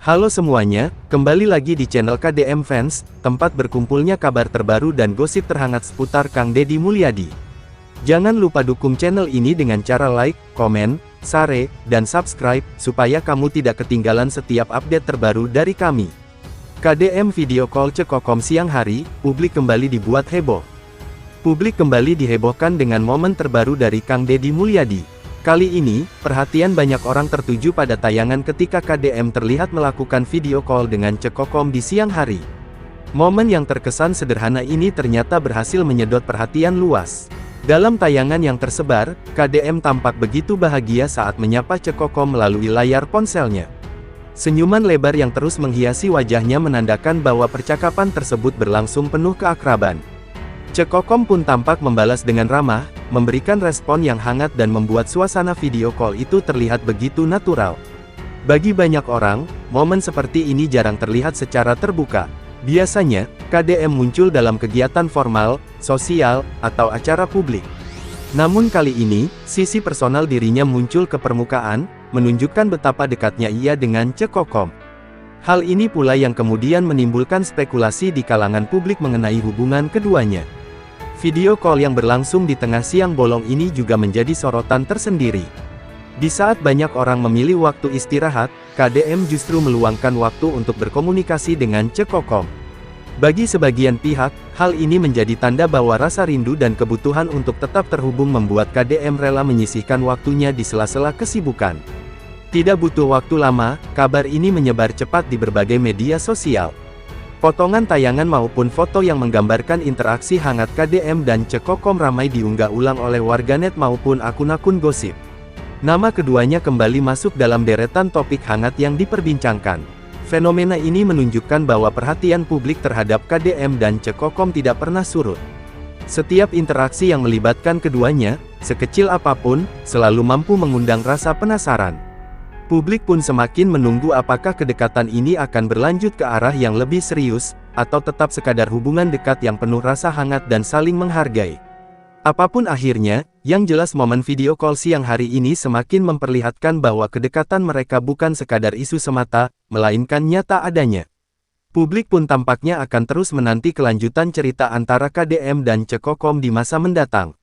Halo semuanya, kembali lagi di channel KDM Fans, tempat berkumpulnya kabar terbaru dan gosip terhangat seputar Kang Deddy Mulyadi. Jangan lupa dukung channel ini dengan cara like, komen, share, dan subscribe, supaya kamu tidak ketinggalan setiap update terbaru dari kami. KDM Video Call Cekokom siang hari, publik kembali dibuat heboh. Publik kembali dihebohkan dengan momen terbaru dari Kang Deddy Mulyadi. Kali ini, perhatian banyak orang tertuju pada tayangan ketika KDM terlihat melakukan video call dengan Cekokom di siang hari. Momen yang terkesan sederhana ini ternyata berhasil menyedot perhatian luas. Dalam tayangan yang tersebar, KDM tampak begitu bahagia saat menyapa Cekokom melalui layar ponselnya. Senyuman lebar yang terus menghiasi wajahnya menandakan bahwa percakapan tersebut berlangsung penuh keakraban. Cekokom pun tampak membalas dengan ramah, memberikan respon yang hangat dan membuat suasana video call itu terlihat begitu natural. Bagi banyak orang, momen seperti ini jarang terlihat secara terbuka. Biasanya, KDM muncul dalam kegiatan formal, sosial, atau acara publik. Namun kali ini, sisi personal dirinya muncul ke permukaan, menunjukkan betapa dekatnya ia dengan Cekokom. Hal ini pula yang kemudian menimbulkan spekulasi di kalangan publik mengenai hubungan keduanya. Video call yang berlangsung di tengah siang bolong ini juga menjadi sorotan tersendiri. Di saat banyak orang memilih waktu istirahat, KDM justru meluangkan waktu untuk berkomunikasi dengan Cekokom. Bagi sebagian pihak, hal ini menjadi tanda bahwa rasa rindu dan kebutuhan untuk tetap terhubung membuat KDM rela menyisihkan waktunya di sela-sela kesibukan. Tidak butuh waktu lama, kabar ini menyebar cepat di berbagai media sosial. Potongan tayangan maupun foto yang menggambarkan interaksi hangat KDM dan Cekokom ramai diunggah ulang oleh warganet maupun akun-akun gosip. Nama keduanya kembali masuk dalam deretan topik hangat yang diperbincangkan. Fenomena ini menunjukkan bahwa perhatian publik terhadap KDM dan Cekokom tidak pernah surut. Setiap interaksi yang melibatkan keduanya, sekecil apapun, selalu mampu mengundang rasa penasaran. Publik pun semakin menunggu apakah kedekatan ini akan berlanjut ke arah yang lebih serius, atau tetap sekadar hubungan dekat yang penuh rasa hangat dan saling menghargai. Apapun akhirnya, yang jelas momen video call siang hari ini semakin memperlihatkan bahwa kedekatan mereka bukan sekadar isu semata, melainkan nyata adanya. Publik pun tampaknya akan terus menanti kelanjutan cerita antara KDM dan Cekokom di masa mendatang.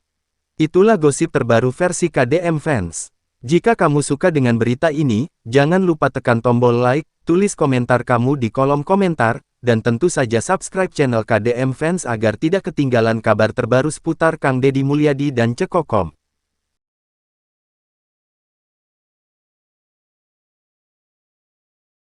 Itulah gosip terbaru versi KDM Fans. Jika kamu suka dengan berita ini, jangan lupa tekan tombol like, tulis komentar kamu di kolom komentar, dan tentu saja subscribe channel KDM Fans agar tidak ketinggalan kabar terbaru seputar Kang Deddy Mulyadi dan Cekokom.